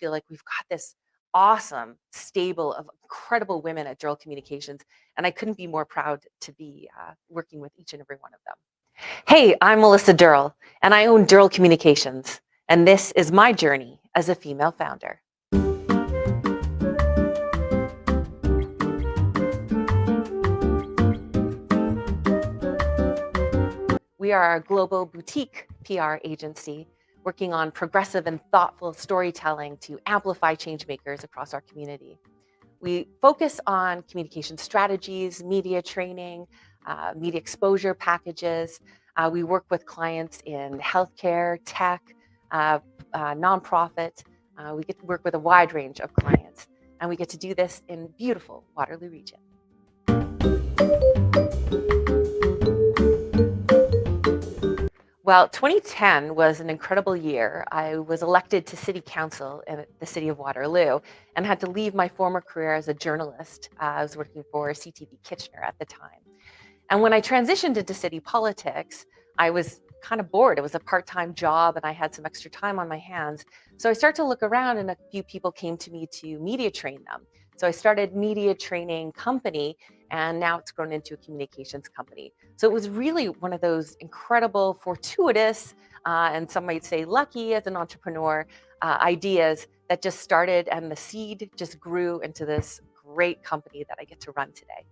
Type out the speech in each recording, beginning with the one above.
feel like we've got this awesome stable of incredible women at Durrell Communications, and I couldn't be more proud to be working with each and every one of them. Hey, I'm Melissa Durrell, and I own Durrell Communications, and this is my journey as a female founder. We are a global boutique PR agency working on progressive and thoughtful storytelling to amplify change makers across our community. We focus on communication strategies, media training, media exposure packages. We work with clients in healthcare, tech, nonprofit. We get to work with a wide range of clients, and we get to do this in beautiful Waterloo region. Well, 2010 was an incredible year. I was elected to City Council in the city of Waterloo and had to leave my former career as a journalist. I was working for CTV Kitchener at the time. And when I transitioned into city politics, I was kind of bored. It was a part-time job and I had some extra time on my hands. So I started to look around and a few people came to me to media train them. So I started media training company, and now it's grown into a communications company. So it was really one of those incredible, fortuitous, and some might say lucky as an entrepreneur, ideas that just started, and the seed just grew into this great company that I get to run today.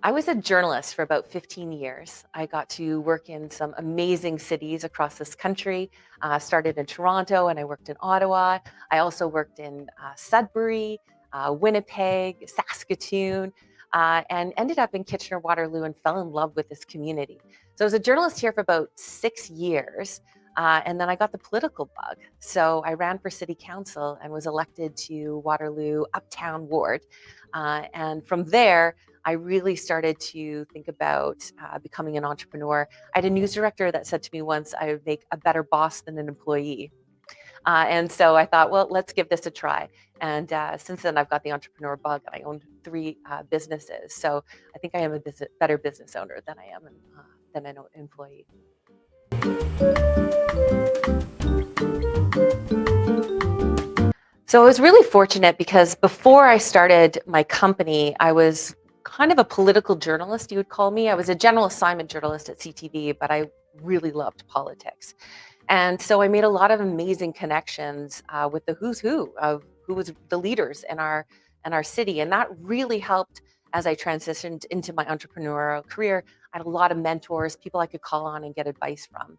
I was a journalist for about 15 years. I got to work in some amazing cities across this country. Started in Toronto and I worked in Ottawa. I also worked in Sudbury, Winnipeg, Saskatoon, and ended up in Kitchener-Waterloo and fell in love with this community. So I was a journalist here for about 6 years. And then I got the political bug. So I ran for city council and was elected to Waterloo Uptown Ward. And from there, I really started to think about becoming an entrepreneur. I had a news director that said to me once, I would make a better boss than an employee. And so I thought, well, let's give this a try. And since then, I've got the entrepreneur bug and I own 3 businesses. So I think I am a better business owner than I am than an employee. So I was really fortunate because before I started my company, I was kind of a political journalist, you would call me. I was a general assignment journalist at CTV, but I really loved politics. And so I made a lot of amazing connections with the who's who of who was the leaders in our city. And that really helped as I transitioned into my entrepreneurial career. I had a lot of mentors, people I could call on and get advice from.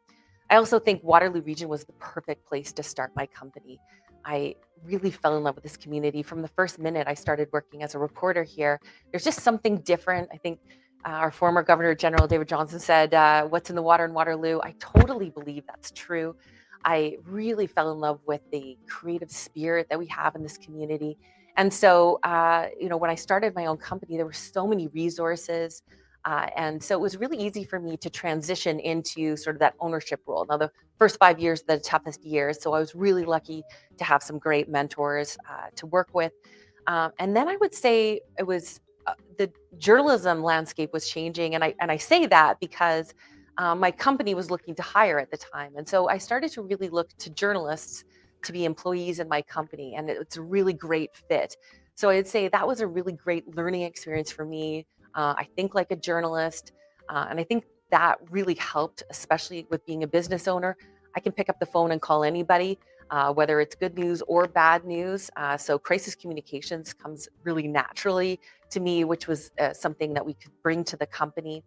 I also think Waterloo Region was the perfect place to start my company. I really fell in love with this community. From the first minute I started working as a reporter here, there's just something different. I think our former Governor General David Johnson said, what's in the water in Waterloo? I totally believe that's true. I really fell in love with the creative spirit that we have in this community. And so, when I started my own company, there were so many resources. And so it was really easy for me to transition into sort of that ownership role. Now, the first 5 years are the toughest years. So I was really lucky to have some great mentors to work with. And then I would say it was the journalism landscape was changing. And I say that because my company was looking to hire at the time. And so I started to really look to journalists to be employees in my company. And it's a really great fit. So I'd say that was a really great learning experience for me. I think like a journalist, and I think that really helped, especially with being a business owner. I can pick up the phone and call anybody, whether it's good news or bad news. So crisis communications comes really naturally to me, which was something that we could bring to the company.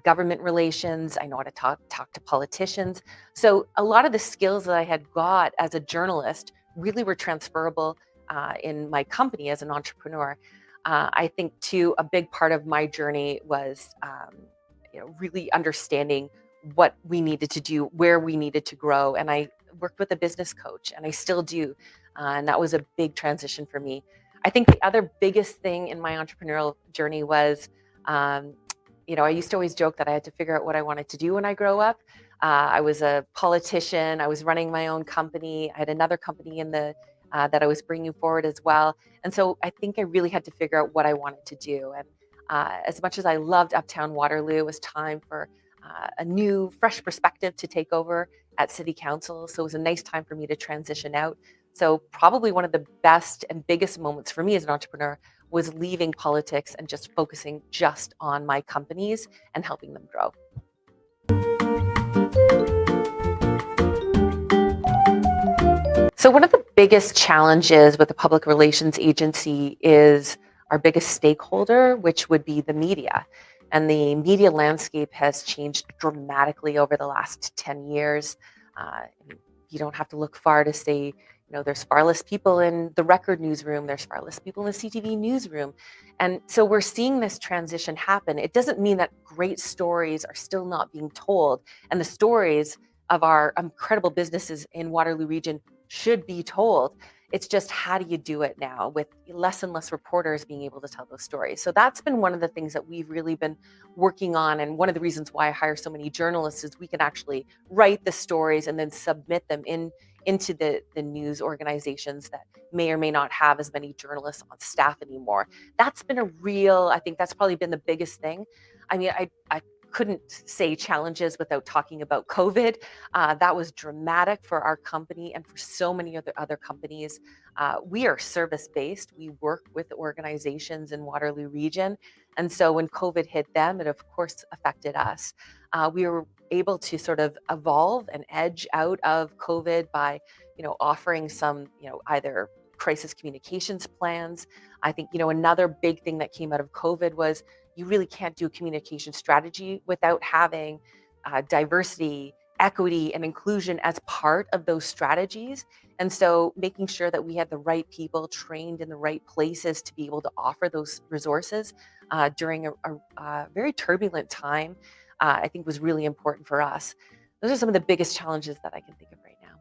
Government relations, I know how to talk to politicians. So a lot of the skills that I had got as a journalist really were transferable in my company as an entrepreneur. I think too, a big part of my journey was, really understanding what we needed to do, where we needed to grow. And I worked with a business coach, and I still do. And that was a big transition for me. I think the other biggest thing in my entrepreneurial journey was, I used to always joke that I had to figure out what I wanted to do when I grow up. I was a politician. I was running my own company. I had another company in the that I was bringing forward as well. And so I think I really had to figure out what I wanted to do. And as much as I loved Uptown Waterloo, it was time for a new, fresh perspective to take over at City Council. So it was a nice time for me to transition out. So probably one of the best and biggest moments for me as an entrepreneur was leaving politics and just focusing just on my companies and helping them grow. So one of the biggest challenges with a public relations agency is our biggest stakeholder, which would be the media. And the media landscape has changed dramatically over the last 10 years. Uh, you don't have to look far to say, there's far less people in the record newsroom, there's far less people in the CTV newsroom. And so we're seeing this transition happen. It doesn't mean that great stories are still not being told. And the stories of our incredible businesses in Waterloo Region should be told. It's just, how do you do it now with less and less reporters being able to tell those stories? So that's been one of the things that we've really been working on. And one of the reasons why I hire so many journalists is we can actually write the stories and then submit them into the news organizations that may or may not have as many journalists on staff anymore. That's been I think that's probably been the biggest thing. I mean, I couldn't say challenges without talking about COVID. That was dramatic for our company and for so many other companies. We are service-based. We work with organizations in Waterloo Region. And so when COVID hit them, it of course affected us. We were able to sort of evolve and edge out of COVID by, offering some, either crisis communications plans. I think, another big thing that came out of COVID was you really can't do a communication strategy without having diversity, equity, and inclusion as part of those strategies. And so making sure that we had the right people trained in the right places to be able to offer those resources during a very turbulent time, I think was really important for us. Those are some of the biggest challenges that I can think of right now.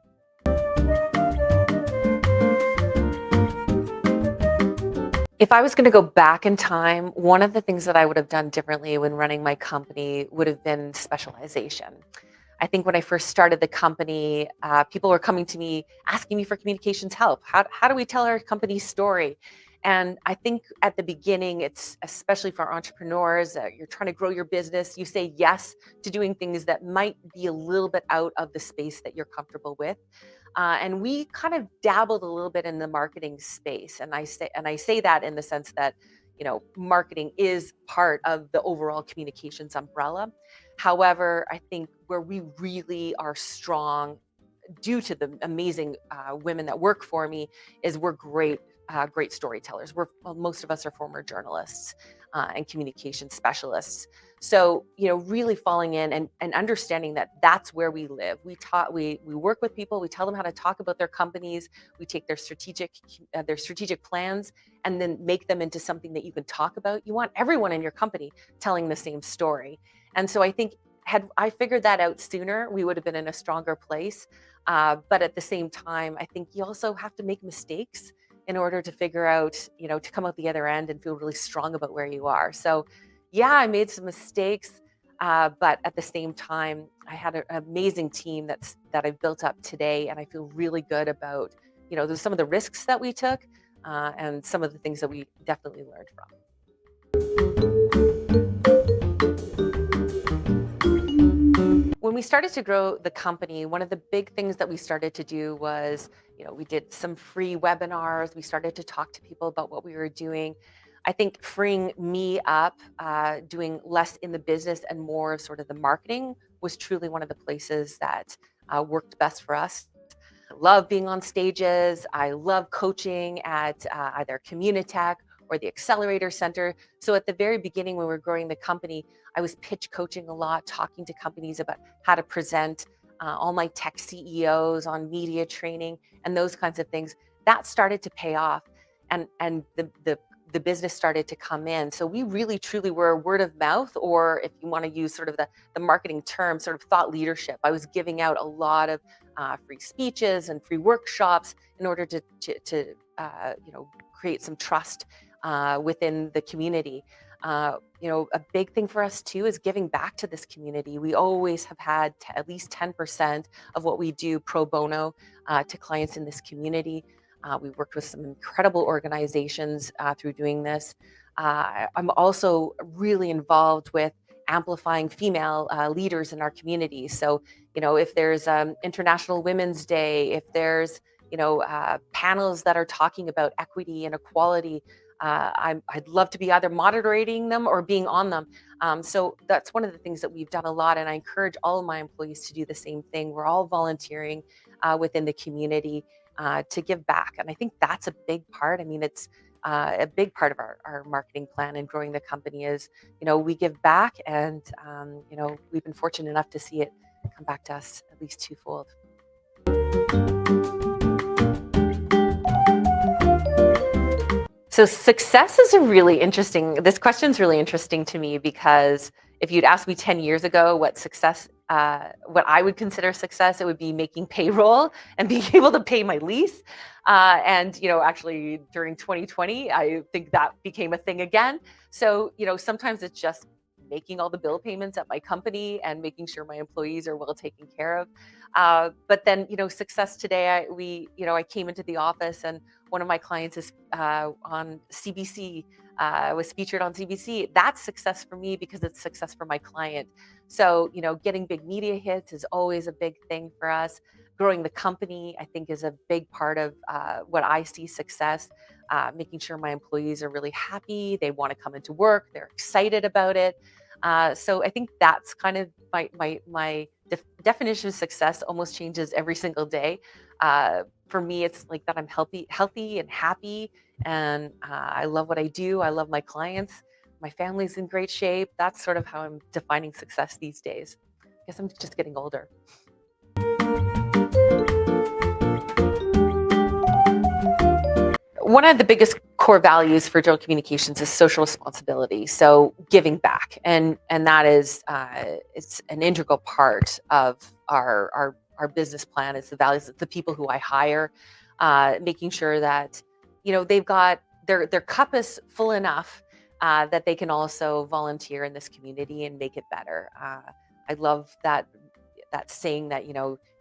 If I was going to go back in time, one of the things that I would have done differently when running my company would have been specialization. I think when I first started the company, people were coming to me asking me for communications help. How do we tell our company's story? And I think at the beginning, it's especially for entrepreneurs, you're trying to grow your business, you say yes to doing things that might be a little bit out of the space that you're comfortable with. And we kind of dabbled a little bit in the marketing space. And I say that in the sense that, marketing is part of the overall communications umbrella. However, I think where we really are strong due to the amazing women that work for me is we're great storytellers. Most of us are former journalists and communication specialists. So, really falling in and understanding that that's where we live. We work with people. We tell them how to talk about their companies. We take their strategic plans and then make them into something that you can talk about. You want everyone in your company telling the same story. And so I think had I figured that out sooner, we would have been in a stronger place. But at the same time, I think you also have to make mistakes in order to figure out, to come out the other end and feel really strong about where you are. So yeah, I made some mistakes, but at the same time, I had an amazing team that I've built up today, and I feel really good about, there's some of the risks that we took and some of the things that we definitely learned from. When we started to grow the company, one of the big things that we started to do was, we did some free webinars. We started to talk to people about what we were doing. I think freeing me up, doing less in the business and more of sort of the marketing was truly one of the places that worked best for us. I love being on stages. I love coaching at either Communitech or the Accelerator Center. So at the very beginning, when we were growing the company, I was pitch coaching a lot, talking to companies about how to present, all my tech CEOs on media training and those kinds of things. That started to pay off, and the business started to come in. So we really truly were word of mouth, or if you want to use sort of the marketing term, sort of thought leadership. I was giving out a lot of free speeches and free workshops in order to create some trust within the community. A big thing for us too is giving back to this community. We always have had at least 10% of what we do pro bono to clients in this community. We worked with some incredible organizations through doing this. I'm also really involved with amplifying female leaders in our community. So, if there's International Women's Day, if there's, panels that are talking about equity and equality, I'd love to be either moderating them or being on them. So that's one of the things that we've done a lot. And I encourage all of my employees to do the same thing. We're all volunteering within the community to give back. And I think that's a big part. I mean, it's a big part of our marketing plan and growing the company is, we give back, and, we've been fortunate enough to see it come back to us at least twofold. So success is this question's really interesting to me, because if you'd asked me 10 years ago what I would consider success, it would be making payroll and being able to pay my lease. And, actually during 2020, I think that became a thing again. So, sometimes it's just making all the bill payments at my company and making sure my employees are well taken care of. But then, success today, I came into the office, and one of my clients is on CBC, was featured on CBC. That's success for me because it's success for my client. So, getting big media hits is always a big thing for us. Growing the company, I think, is a big part of what I see success. Making sure my employees are really happy, they want to come into work, they're excited about it. So I think that's kind of my definition of success almost changes every single day. For me, it's like that I'm healthy and happy, and I love what I do. I love my clients. My family's in great shape. That's sort of how I'm defining success these days. I guess I'm just getting older. One of the biggest core values for Durrell Communications is social responsibility. So giving back, and that is it's an integral part of our business plan. It's the values of the people who I hire, making sure that they've got their cup is full enough that they can also volunteer in this community and make it better. I love that saying that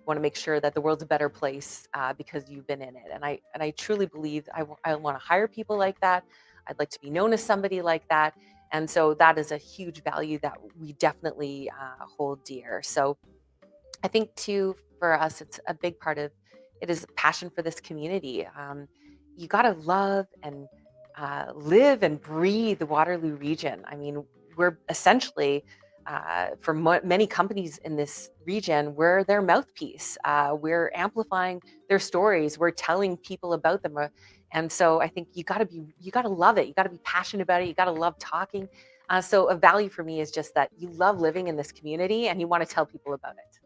want to make sure that the world's a better place because you've been in it. And I truly believe I want to hire people like that. I'd like to be known as somebody like that. And so that is a huge value that we definitely hold dear. So I think too, for us, it's a big part of it is passion for this community. You got to love and live and breathe the Waterloo region. I mean, we're essentially for many companies in this region, we're their mouthpiece. We're amplifying their stories. We're telling people about them. And so I think you got to love it. You got to be passionate about it. You got to love talking. So a value for me is just that you love living in this community and you want to tell people about it.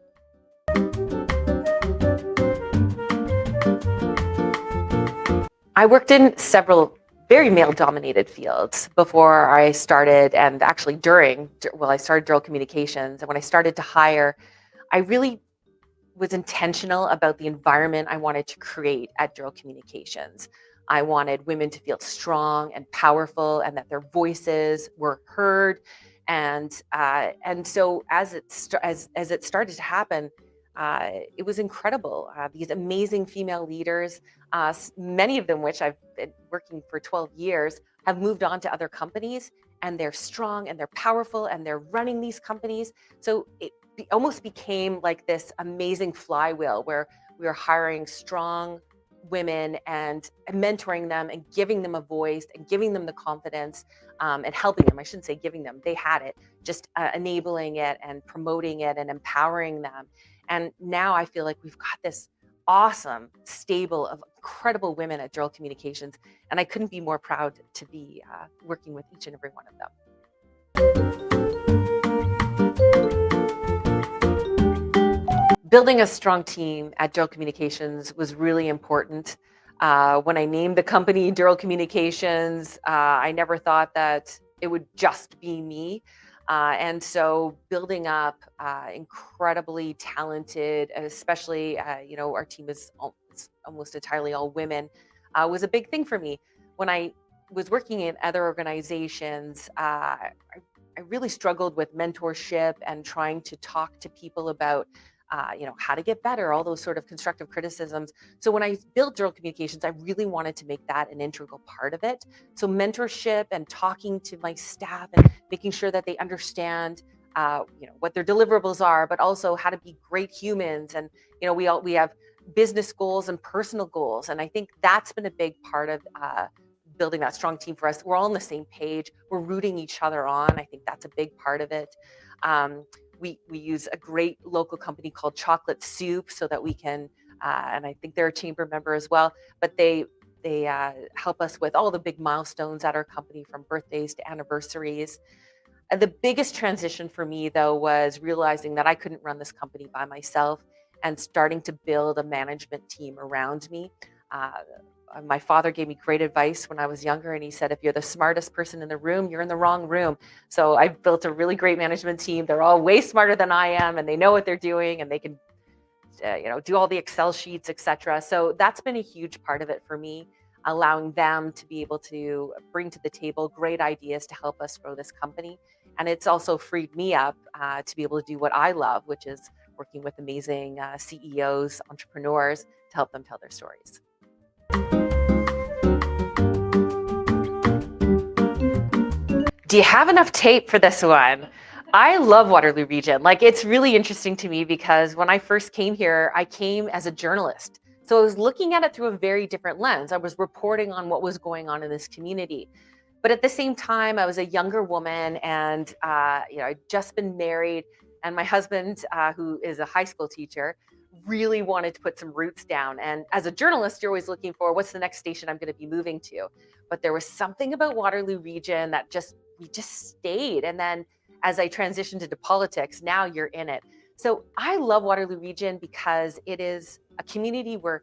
I worked in several very male-dominated fields before I started, and actually I started Durrell Communications. And when I started to hire, I really was intentional about the environment I wanted to create at Durrell Communications. I wanted women to feel strong and powerful, and that their voices were heard. And so as it started to happen, it was incredible. These amazing female leaders, many of them which I've been working for 12 years, have moved on to other companies, and they're strong and they're powerful and they're running these companies. So it almost became like this amazing flywheel where we were hiring strong women and mentoring them and giving them a voice and giving them the confidence and helping them. I shouldn't say giving them, they had it, just enabling it and promoting it and empowering them. And now I feel like we've got this awesome stable of incredible women at Durrell Communications, and I couldn't be more proud to be working with each and every one of them. Building a strong team at Durrell Communications was really important. When I named the company Durrell Communications, I never thought that it would just be me. And so building up incredibly talented, especially, our team is almost entirely all women, was a big thing for me. When I was working in other organizations, I really struggled with mentorship and trying to talk to people about how to get better, all those sort of constructive criticisms. So when I built Durrell Communications, I really wanted to make that an integral part of it. So mentorship and talking to my staff and making sure that they understand what their deliverables are, but also how to be great humans. And we have business goals and personal goals, and I think that's been a big part of building that strong team for us. We're all on the same page. We're rooting each other on. I think that's a big part of it. We use a great local company called Chocolate Soup so that we can, and I think they're a chamber member as well, but they help us with all the big milestones at our company, from birthdays to anniversaries. The biggest transition for me, though, was realizing that I couldn't run this company by myself and starting to build a management team around me. My father gave me great advice when I was younger, and he said, if you're the smartest person in the room, you're in the wrong room. So I've built a really great management team. They're all way smarter than I am, and they know what they're doing, and they can do all the Excel sheets, etc. So that's been a huge part of it for me, allowing them to be able to bring to the table great ideas to help us grow this company. And it's also freed me up to be able to do what I love, which is working with amazing CEOs, entrepreneurs, to help them tell their stories. Do you have enough tape for this one? I love Waterloo Region. It's really interesting to me because when I first came here, I came as a journalist. So I was looking at it through a very different lens. I was reporting on what was going on in this community. But at the same time, I was a younger woman, and I'd just been married, and my husband, who is a high school teacher, really wanted to put some roots down. And as a journalist, you're always looking for, what's the next station I'm going to be moving to? But there was something about Waterloo Region that we just stayed. And then as I transitioned into politics, now you're in it. So I love Waterloo Region because it is a community where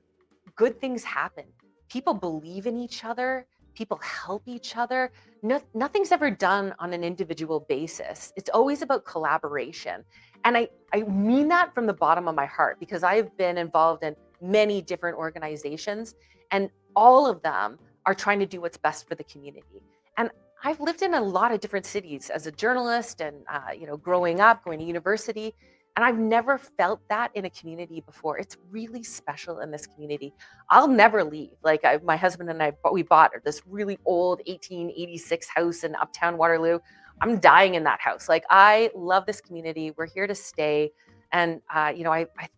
good things happen. People believe in each other. People help each other. Nothing's ever done on an individual basis. It's always about collaboration. And I mean that from the bottom of my heart, because I've been involved in many different organizations, and all of them are trying to do what's best for the community. And I've lived in a lot of different cities as a journalist and, growing up, going to university, and I've never felt that in a community before. It's really special in this community. I'll never leave. My husband and I, we bought this really old 1886 house in Uptown Waterloo. I'm dying in that house. I love this community. We're here to stay. And, I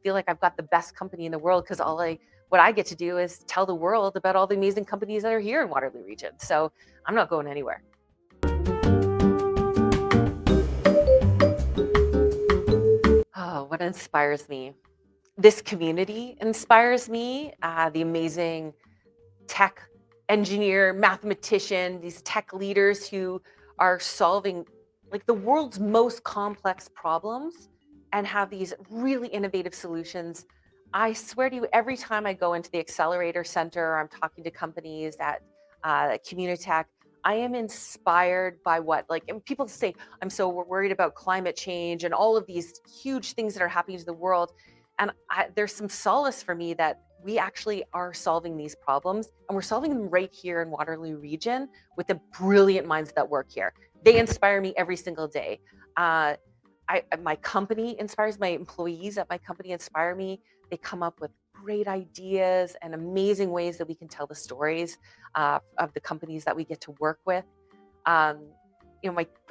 feel like I've got the best company in the world, because what I get to do is tell the world about all the amazing companies that are here in Waterloo Region. So I'm not going anywhere. Oh, what inspires me? This community inspires me. The amazing tech engineer, mathematician, these tech leaders who are solving the world's most complex problems and have these really innovative solutions. I swear to you, every time I go into the Accelerator Center, or I'm talking to companies at Communitech, I am inspired by and people say, I'm so worried about climate change and all of these huge things that are happening to the world. And there's some solace for me that we actually are solving these problems, and we're solving them right here in Waterloo Region with the brilliant minds that work here. They inspire me every single day. My company inspires, my employees at my company inspire me. They come up with great ideas and amazing ways that we can tell the stories of the companies that we get to work with. I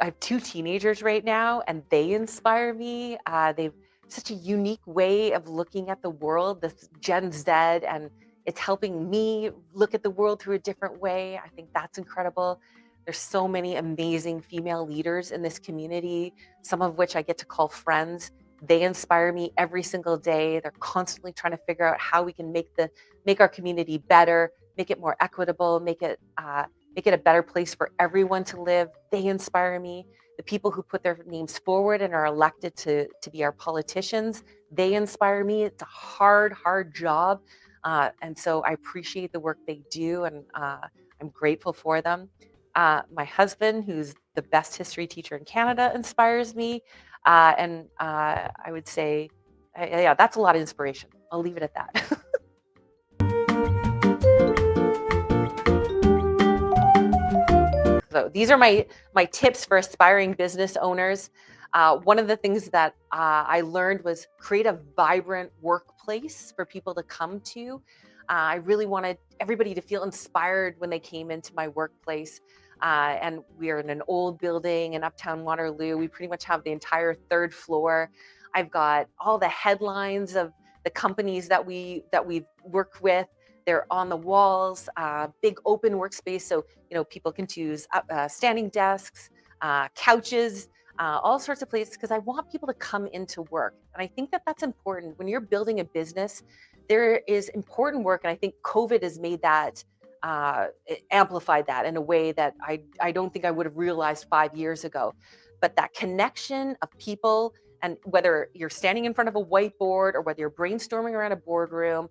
have 2 teenagers right now, and they inspire me. They've such a unique way of looking at the world, this Gen Z, and it's helping me look at the world through a different way. I think that's incredible. There's so many amazing female leaders in this community, some of which I get to call friends. They inspire me every single day. They're constantly trying to figure out how we can make our community better, make it more equitable, make it a better place for everyone to live. They inspire me. The people who put their names forward and are elected to be our politicians, they inspire me. It's a hard job. And so I appreciate the work they do, and I'm grateful for them. My husband, who's the best history teacher in Canada, inspires me. And I would say, yeah, that's a lot of inspiration. I'll leave it at that. So these are my tips for aspiring business owners. One of the things that I learned was create a vibrant workplace for people to come to. I really wanted everybody to feel inspired when they came into my workplace. And we are in an old building in Uptown Waterloo. We pretty much have the entire third floor. I've got all the headlines of the companies that we've worked with. They're on the walls, big open workspace, so people can choose standing desks, couches, all sorts of places, because I want people to come into work. And I think that that's important. When you're building a business, there is important work. And I think COVID has made that, amplified that in a way that I don't think I would have realized 5 years ago. But that connection of people, and whether you're standing in front of a whiteboard or whether you're brainstorming around a boardroom,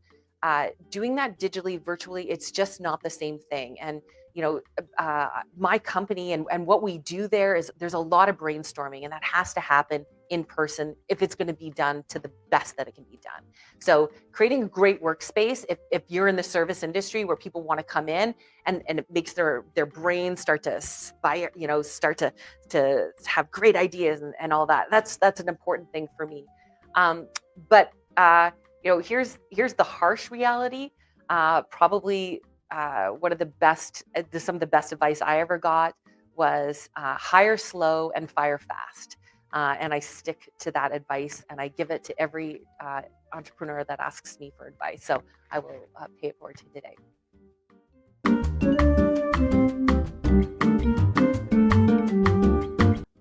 doing that digitally, virtually, it's just not the same thing. And my company and what we do there is there's a lot of brainstorming, and that has to happen in person if it's going to be done to the best that it can be done. So creating a great workspace, if you're in the service industry where people want to come in and it makes their brain start to aspire, start to have great ideas and all that, that's an important thing for me. But here's the harsh reality. Probably one of the best, some of the best advice I ever got was hire slow and fire fast. And I stick to that advice, and I give it to every entrepreneur that asks me for advice. So I will pay it forward to today.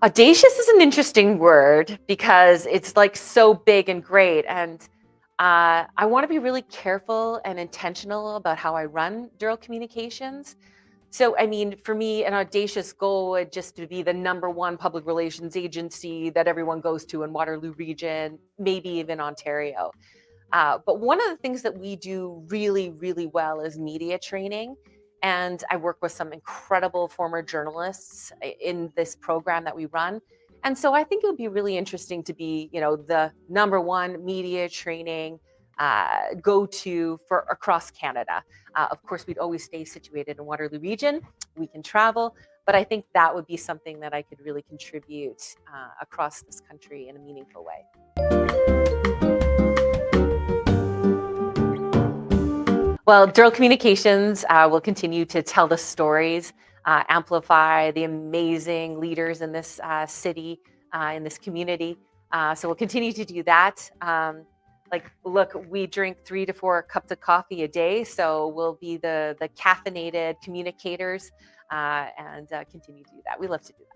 Audacious is an interesting word because it's like so big and great. And I want to be really careful and intentional about how I run Durrell Communications. So, I mean, for me, an audacious goal would just to be the #1 public relations agency that everyone goes to in Waterloo Region, maybe even Ontario. But one of the things that we do really, really well is media training. And I work with some incredible former journalists in this program that we run. And so I think it would be really interesting to be, the #1 media training go-to for across Canada. Of course, we'd always stay situated in Waterloo Region. We can travel, but I think that would be something that I could really contribute across this country in a meaningful way. Well, Durrell Communications will continue to tell the stories, amplify the amazing leaders in this city, in this community. So we'll continue to do that. Look, we drink 3 to 4 cups of coffee a day, so we'll be the caffeinated communicators and continue to do that. We love to do that.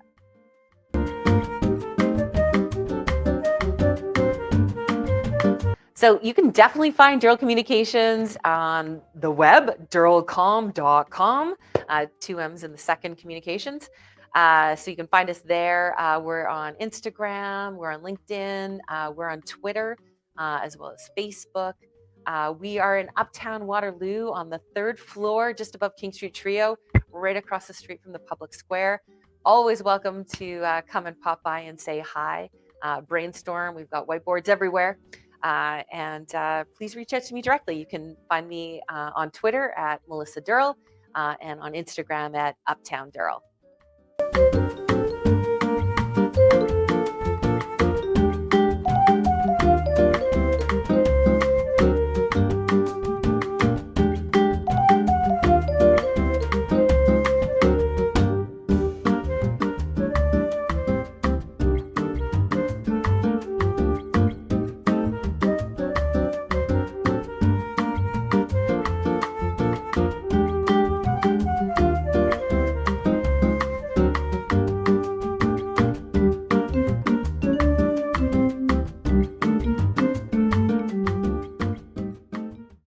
So you can definitely find Durrell Communications on the web, durrellcom.com, 2 M's in the second communications. So you can find us there. We're on Instagram, we're on LinkedIn, we're on Twitter, as well as Facebook. We are in Uptown Waterloo on the 3rd floor, just above King Street Trio, right across the street from the public square. Always welcome to come and pop by and say hi, brainstorm. We've got whiteboards everywhere. And please reach out to me directly. You can find me on Twitter at Melissa Durrell and on Instagram at Uptown Durrell.